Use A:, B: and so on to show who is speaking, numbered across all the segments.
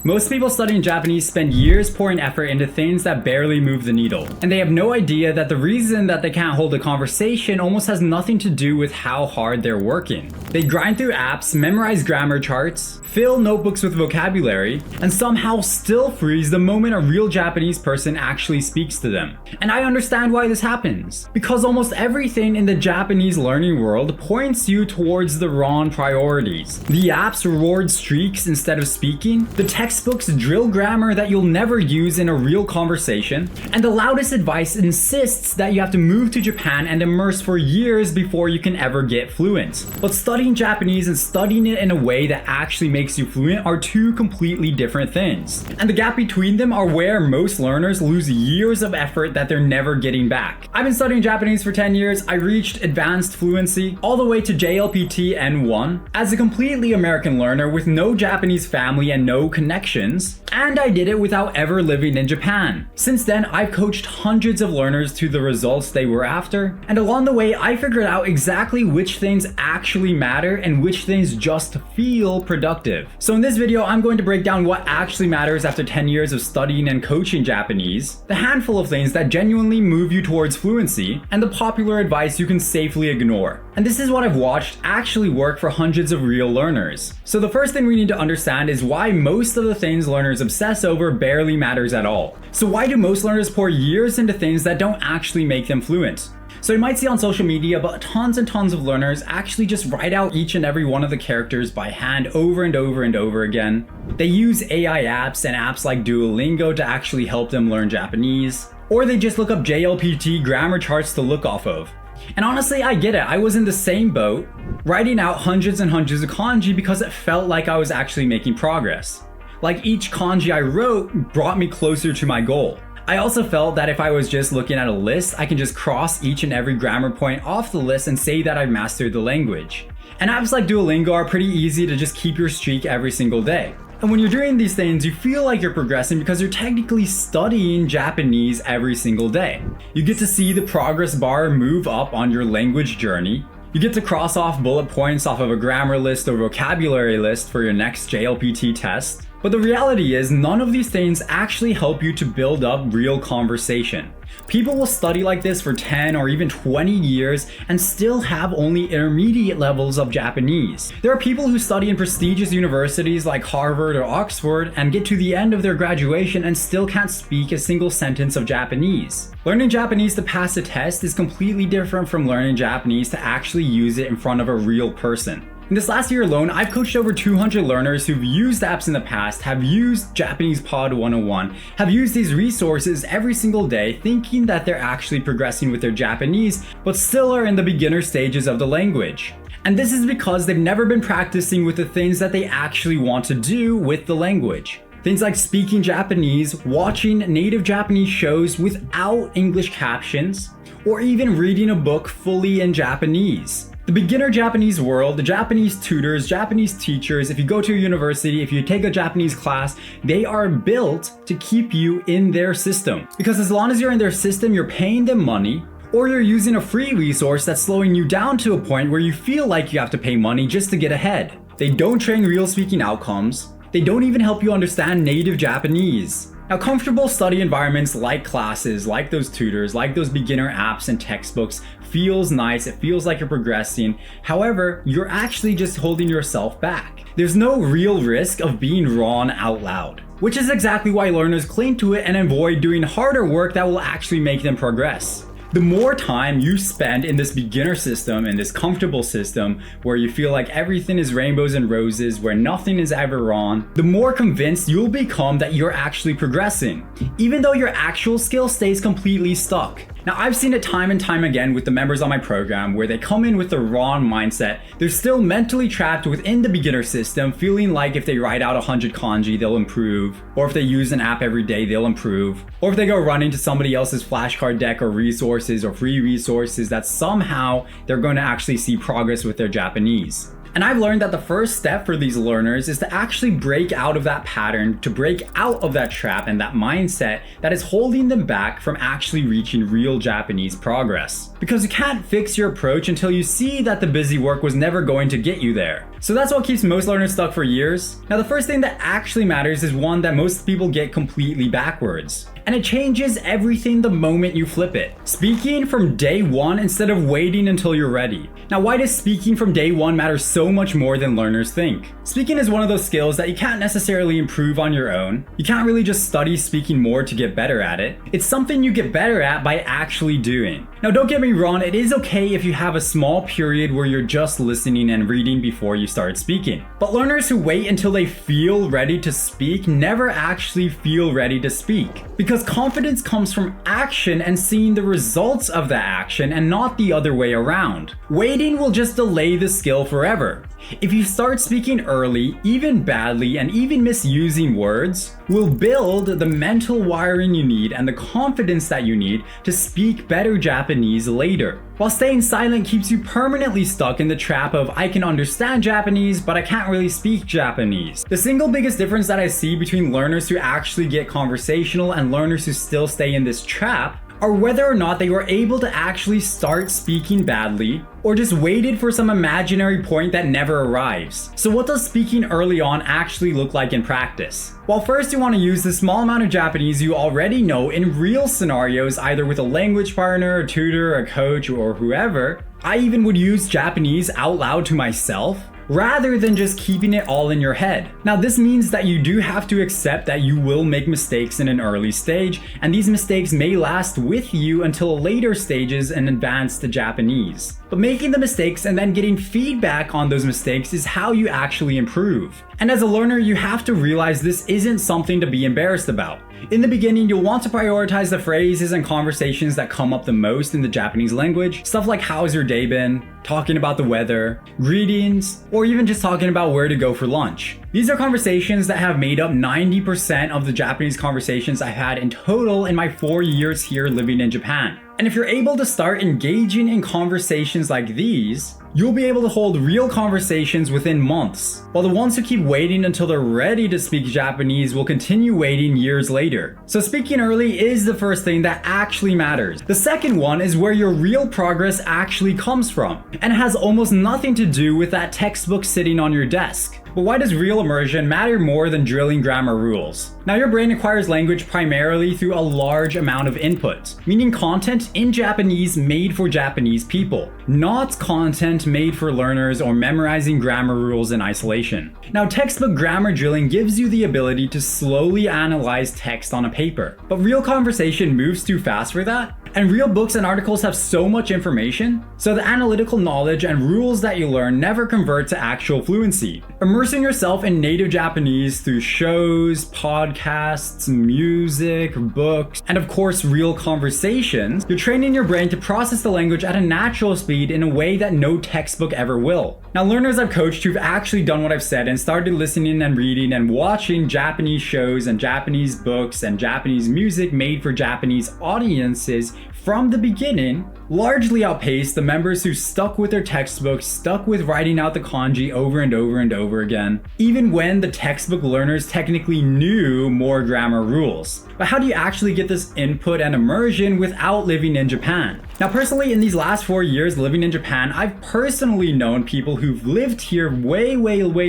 A: Most people studying Japanese spend years pouring effort into things that barely move the needle, and they have no idea that the reason that they can't hold a conversation almost has nothing to do with how hard they're working. They grind through apps, memorize grammar charts, fill notebooks with vocabulary, and somehow still freeze the moment a real Japanese person actually speaks to them. And I understand why this happens, because almost everything in the Japanese learning world points you towards the wrong priorities. The apps reward streaks instead of speaking, the textbooks drill grammar that you'll never use in a real conversation, and the loudest advice insists that you have to move to Japan and immerse for years before you can ever get fluent. But studying Japanese and studying it in a way that actually makes you fluent are two completely different things. And the gap between them are where most learners lose years of effort that they're never getting back. I've been studying Japanese for 10 years. I reached advanced fluency all the way to JLPT N1 as a completely American learner with no Japanese family and no connections, and I did it without ever living in Japan. Since then, I've coached hundreds of learners to the results they were after, and along the way, I figured out exactly which things actually matter and which things just feel productive. So in this video, I'm going to break down what actually matters after 10 years of studying and coaching Japanese, the handful of things that genuinely move you towards fluency, and the popular advice you can safely ignore. And this is what I've watched actually work for hundreds of real learners. So the first thing we need to understand is why most of the things learners obsess over barely matters at all. So why do most learners pour years into things that don't actually make them fluent? So you might see on social media, but tons and tons of learners actually just write out each and every one of the characters by hand over and over and over again. They use AI apps and apps like Duolingo to actually help them learn Japanese, or they just look up JLPT grammar charts to look off of. And honestly, I get it. I was in the same boat, writing out hundreds and hundreds of kanji because it felt like I was actually making progress. Like each kanji I wrote brought me closer to my goal. I also felt that if I was just looking at a list, I can just cross each and every grammar point off the list and say that I've mastered the language. And apps like Duolingo are pretty easy to just keep your streak every single day. And when you're doing these things, you feel like you're progressing because you're technically studying Japanese every single day. You get to see the progress bar move up on your language journey. You get to cross off bullet points off of a grammar list or vocabulary list for your next JLPT test. But the reality is, none of these things actually help you to build up real conversation. People will study like this for 10 or even 20 years and still have only intermediate levels of Japanese. There are people who study in prestigious universities like Harvard or Oxford and get to the end of their graduation and still can't speak a single sentence of Japanese. Learning Japanese to pass a test is completely different from learning Japanese to actually use it in front of a real person. In this last year alone, I've coached over 200 learners who've used apps in the past, have used Japanese Pod 101, have used these resources every single day thinking that they're actually progressing with their Japanese, but still are in the beginner stages of the language. And this is because they've never been practicing with the things that they actually want to do with the language. Things like speaking Japanese, watching native Japanese shows without English captions, or even reading a book fully in Japanese. The beginner Japanese world, the Japanese tutors, Japanese teachers, if you go to a university, if you take a Japanese class, they are built to keep you in their system. Because as long as you're in their system, you're paying them money, or you're using a free resource that's slowing you down to a point where you feel like you have to pay money just to get ahead. They don't train real speaking outcomes. They don't even help you understand native Japanese. Now, comfortable study environments like classes, like those tutors, like those beginner apps and textbooks feels nice, it feels like you're progressing. However, you're actually just holding yourself back. There's no real risk of being wrong out loud, which is exactly why learners cling to it and avoid doing harder work that will actually make them progress. The more time you spend in this beginner system, in this comfortable system, where you feel like everything is rainbows and roses, where nothing is ever wrong, the more convinced you'll become that you're actually progressing, even though your actual skill stays completely stuck. Now, I've seen it time and time again with the members on my program where they come in with the wrong mindset. They're still mentally trapped within the beginner system, feeling like if they write out 100 kanji, they'll improve, or if they use an app every day, they'll improve, or if they go run into somebody else's flashcard deck or resources or free resources, that somehow they're going to actually see progress with their Japanese. And I've learned that the first step for these learners is to actually break out of that pattern, to break out of that trap and that mindset that is holding them back from actually reaching real Japanese progress. because you can't fix your approach until you see that the busy work was never going to get you there. So that's what keeps most learners stuck for years. Now, the first thing that actually matters is one that most people get completely backwards. And it changes everything the moment you flip it. Speaking from day one instead of waiting until you're ready. Now, why does speaking from day one matter so much more than learners think? Speaking is one of those skills that you can't necessarily improve on your own. You can't really just study speaking more to get better at it. It's something you get better at by actually doing. Now, don't get me wrong, it is okay if you have a small period where you're just listening and reading before you start speaking. But learners who wait until they feel ready to speak never actually feel ready to speak. Because confidence comes from action and seeing the results of that action and not the other way around. Waiting will just delay the skill forever. If you start speaking early, even badly, and even misusing words, will build the mental wiring you need and the confidence that you need to speak better Japanese later. While staying silent keeps you permanently stuck in the trap of I can understand Japanese, but I can't really speak Japanese. The single biggest difference that I see between learners who actually get conversational and learners who still stay in this trap are whether or not they were able to actually start speaking badly or just waited for some imaginary point that never arrives. So what does speaking early on actually look like in practice? Well, first you want to use the small amount of Japanese you already know in real scenarios, either with a language partner, a tutor, a coach, or whoever. I even would use Japanese out loud to myself, rather than just keeping it all in your head. Now, this means that you do have to accept that you will make mistakes in an early stage, and these mistakes may last with you until later stages in advanced Japanese. But making the mistakes and then getting feedback on those mistakes is how you actually improve. And as a learner, you have to realize this isn't something to be embarrassed about. In the beginning, you'll want to prioritize the phrases and conversations that come up the most in the Japanese language. Stuff like how's your day been, talking about the weather, greetings, or even just talking about where to go for lunch. These are conversations that have made up 90% of the Japanese conversations I've had in total in my 4 years here living in Japan. And if you're able to start engaging in conversations like these, you'll be able to hold real conversations within months, while the ones who keep waiting until they're ready to speak Japanese will continue waiting years later. So speaking early is the first thing that actually matters. The second one is where your real progress actually comes from, and it has almost nothing to do with that textbook sitting on your desk. But why does real immersion matter more than drilling grammar rules? Now, your brain acquires language primarily through a large amount of input, meaning content in Japanese made for Japanese people, not content made for learners or memorizing grammar rules in isolation. Now, textbook grammar drilling gives you the ability to slowly analyze text on a paper, but real conversation moves too fast for that. And real books and articles have so much information, so the analytical knowledge and rules that you learn never convert to actual fluency. Immersing yourself in native Japanese through shows, podcasts, music, books, and of course real conversations, you're training your brain to process the language at a natural speed in a way that no textbook ever will. Now, learners I've coached who've actually done what I've said and started listening and reading and watching Japanese shows and Japanese books and Japanese music made for Japanese audiences from the beginning largely outpaced the members who stuck with their textbooks, stuck with writing out the kanji over and over and over again, even when the textbook learners technically knew more grammar rules. But how do you actually get this input and immersion without living in Japan? Now, personally, in these last 4 years living in Japan, I've personally known people who've lived here way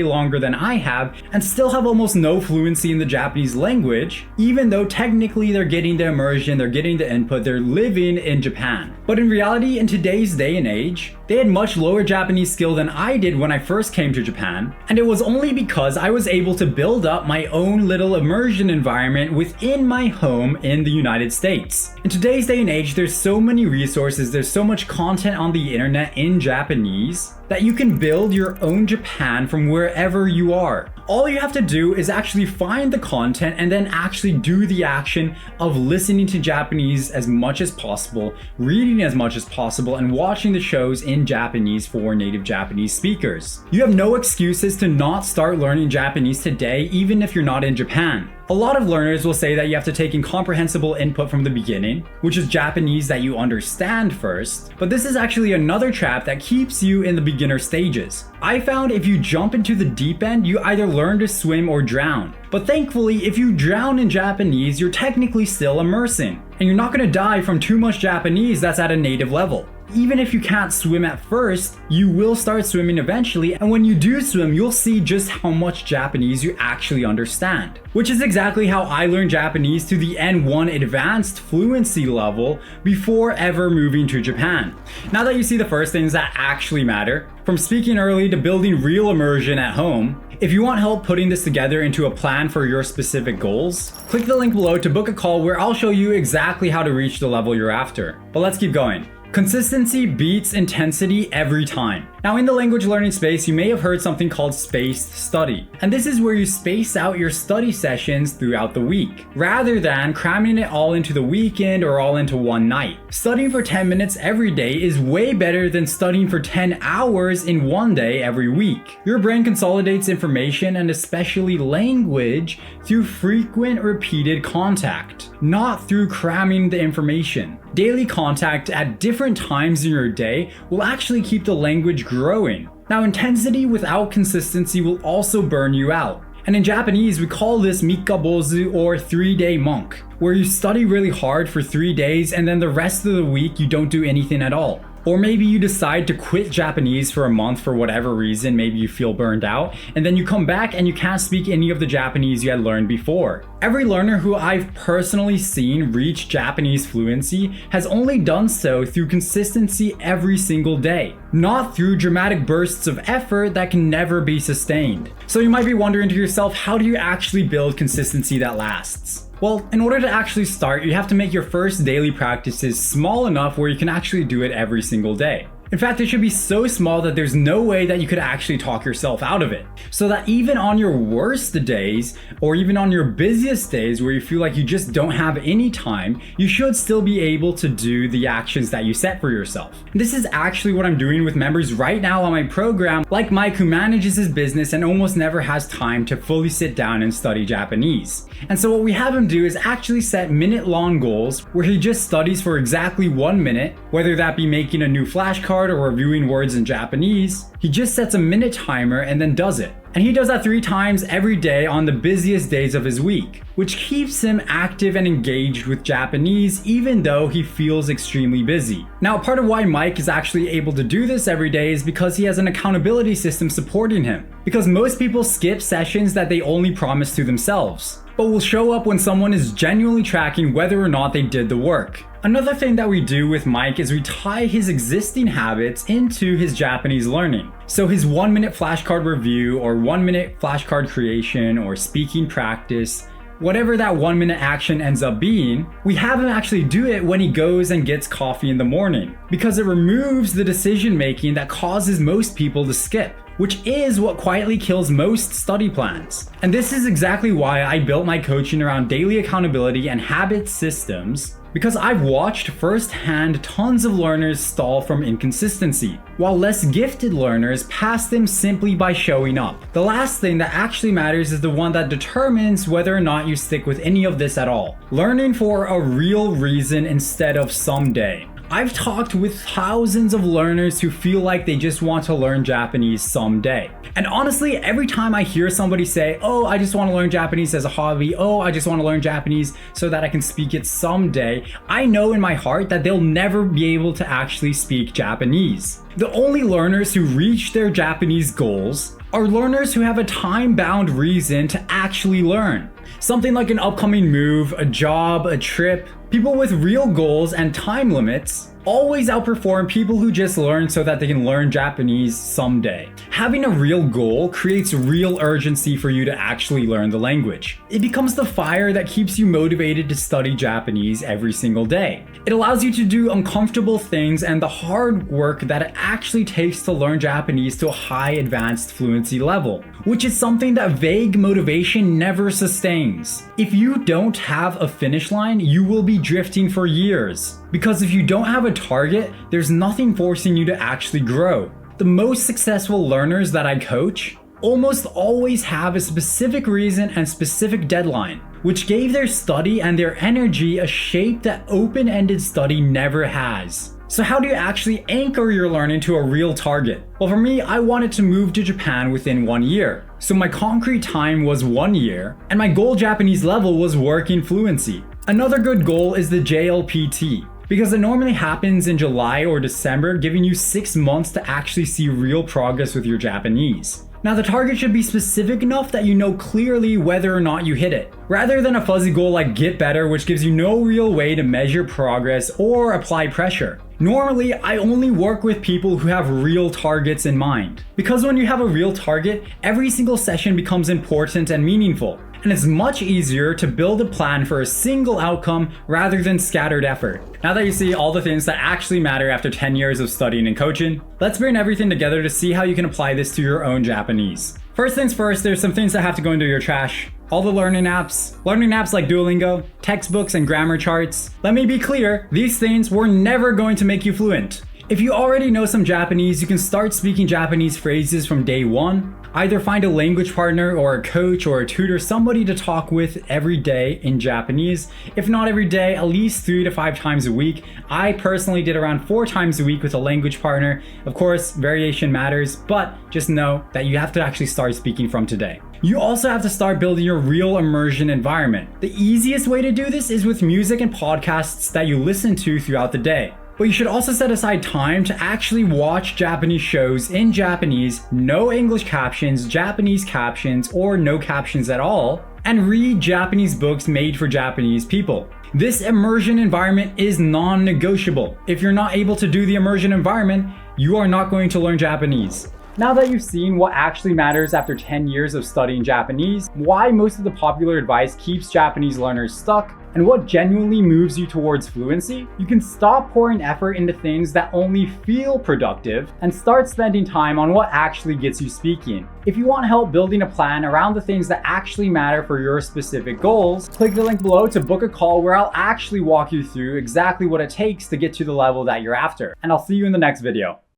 A: longer than I have and still have almost no fluency in the Japanese language, even though technically they're getting the immersion, they're getting the input, they're living in Japan. But in reality, in today's day and age, they had much lower Japanese skill than I did when I first came to Japan, and it was only because I was able to build up my own little immersion environment within my home in the United States. In today's day and age, there's so many resources, there's so much content on the internet in Japanese that you can build your own Japan from wherever you are. All you have to do is actually find the content and then actually do the action of listening to Japanese as much as possible, reading as much as possible, and watching the shows in Japanese for native Japanese speakers. You have no excuses to not start learning Japanese today, even if you're not in Japan. A lot of learners will say that you have to take incomprehensible input from the beginning, which is Japanese that you understand first, but this is actually another trap that keeps you in the beginner stages. I found if you jump into the deep end, you either learn to swim or drown. But thankfully, if you drown in Japanese, you're technically still immersing, and you're not going to die from too much Japanese that's at a native level. Even if you can't swim at first, you will start swimming eventually, and when you do swim, you'll see just how much Japanese you actually understand. Which is exactly how I learned Japanese to the N1 advanced fluency level before ever moving to Japan. Now that you see the first things that actually matter, from speaking early to building real immersion at home, if you want help putting this together into a plan for your specific goals, click the link below to book a call where I'll show you exactly how to reach the level you're after. But let's keep going. Consistency beats intensity every time. Now in the language learning space, you may have heard something called spaced study. And this is where you space out your study sessions throughout the week, rather than cramming it all into the weekend or all into one night. Studying for 10 minutes every day is way better than studying for 10 hours in one day every week. Your brain consolidates information and especially language through frequent repeated contact, not through cramming the information. Daily contact at different times in your day will actually keep the language growing. Now, intensity without consistency will also burn you out. And in Japanese, we call this mikabozu or 3-day monk, where you study really hard for 3 days and then the rest of the week you don't do anything at all. Or maybe you decide to quit Japanese for a month for whatever reason, maybe you feel burned out, and then you come back and you can't speak any of the Japanese you had learned before. Every learner who I've personally seen reach Japanese fluency has only done so through consistency every single day, not through dramatic bursts of effort that can never be sustained. So you might be wondering to yourself, how do you actually build consistency that lasts? Well, in order to actually start, you have to make your first daily practices small enough where you can actually do it every single day. In fact, it should be so small that there's no way that you could actually talk yourself out of it. So that even on your worst days, or even on your busiest days where you feel like you just don't have any time, you should still be able to do the actions that you set for yourself. And this is actually what I'm doing with members right now on my program, like Mike, who manages his business and almost never has time to fully sit down and study Japanese. And so what we have him do is actually set minute-long goals where he just studies for exactly 1 minute, whether that be making a new flashcard or reviewing words in Japanese. He just sets a minute timer and then does it. And he does that 3 times every day on the busiest days of his week, which keeps him active and engaged with Japanese even though he feels extremely busy. Now, part of why Mike is actually able to do this every day is because he has an accountability system supporting him. Because most people skip sessions that they only promise to themselves, but will show up when someone is genuinely tracking whether or not they did the work. Another thing that we do with Mike is we tie his existing habits into his Japanese learning. So his 1 minute flashcard review or 1 minute flashcard creation or speaking practice, whatever that 1 minute action ends up being, we have him actually do it when he goes and gets coffee in the morning, because it removes the decision making that causes most people to skip, which is what quietly kills most study plans. And this is exactly why I built my coaching around daily accountability and habit systems, because I've watched firsthand tons of learners stall from inconsistency, while less gifted learners pass them simply by showing up. The last thing that actually matters is the one that determines whether or not you stick with any of this at all. Learning for a real reason instead of someday. I've talked with thousands of learners who feel like they just want to learn Japanese someday. And honestly, every time I hear somebody say, oh, I just want to learn Japanese as a hobby, oh, I just want to learn Japanese so that I can speak it someday, I know in my heart that they'll never be able to actually speak Japanese. The only learners who reach their Japanese goals are learners who have a time-bound reason to actually learn. Something like an upcoming move, a job, a trip. People with real goals and time limits always outperform people who just learn so that they can learn Japanese someday. Having a real goal creates real urgency for you to actually learn the language. It becomes the fire that keeps you motivated to study Japanese every single day. It allows you to do uncomfortable things and the hard work that it actually takes to learn Japanese to a high advanced fluency level, which is something that vague motivation never sustains. If you don't have a finish line, you will be drifting for years. Because if you don't have a target, there's nothing forcing you to actually grow. The most successful learners that I coach almost always have a specific reason and specific deadline, which gave their study and their energy a shape that open-ended study never has. So how do you actually anchor your learning to a real target? Well, for me, I wanted to move to Japan within 1 year. So my concrete time was 1 year, and my goal Japanese level was working fluency. Another good goal is the JLPT, because it normally happens in July or December, giving you 6 months to actually see real progress with your Japanese. Now, the target should be specific enough that you know clearly whether or not you hit it, rather than a fuzzy goal like get better, which gives you no real way to measure progress or apply pressure. Normally, I only work with people who have real targets in mind, because when you have a real target, every single session becomes important and meaningful. And it's much easier to build a plan for a single outcome rather than scattered effort. Now that you see all the things that actually matter after 10 years of studying and coaching, let's bring everything together to see how you can apply this to your own Japanese. First things first, there's some things that have to go into your trash. All the learning apps like Duolingo, textbooks, and grammar charts. Let me be clear, these things were never going to make you fluent. If you already know some Japanese, you can start speaking Japanese phrases from day one. Either find a language partner or a coach or a tutor, somebody to talk with every day in Japanese. If not every day, at least 3 to 5 times a week. I personally did around 4 times a week with a language partner. Of course, variation matters, but just know that you have to actually start speaking from today. You also have to start building your real immersion environment. The easiest way to do this is with music and podcasts that you listen to throughout the day. But you should also set aside time to actually watch Japanese shows in Japanese, no English captions, Japanese captions, or no captions at all, and read Japanese books made for Japanese people. This immersion environment is non-negotiable. If you're not able to do the immersion environment, you are not going to learn Japanese. Now that you've seen what actually matters after 10 years of studying Japanese, why most of the popular advice keeps Japanese learners stuck, and what genuinely moves you towards fluency, you can stop pouring effort into things that only feel productive and start spending time on what actually gets you speaking. If you want help building a plan around the things that actually matter for your specific goals, click the link below to book a call where I'll actually walk you through exactly what it takes to get to the level that you're after. And I'll see you in the next video.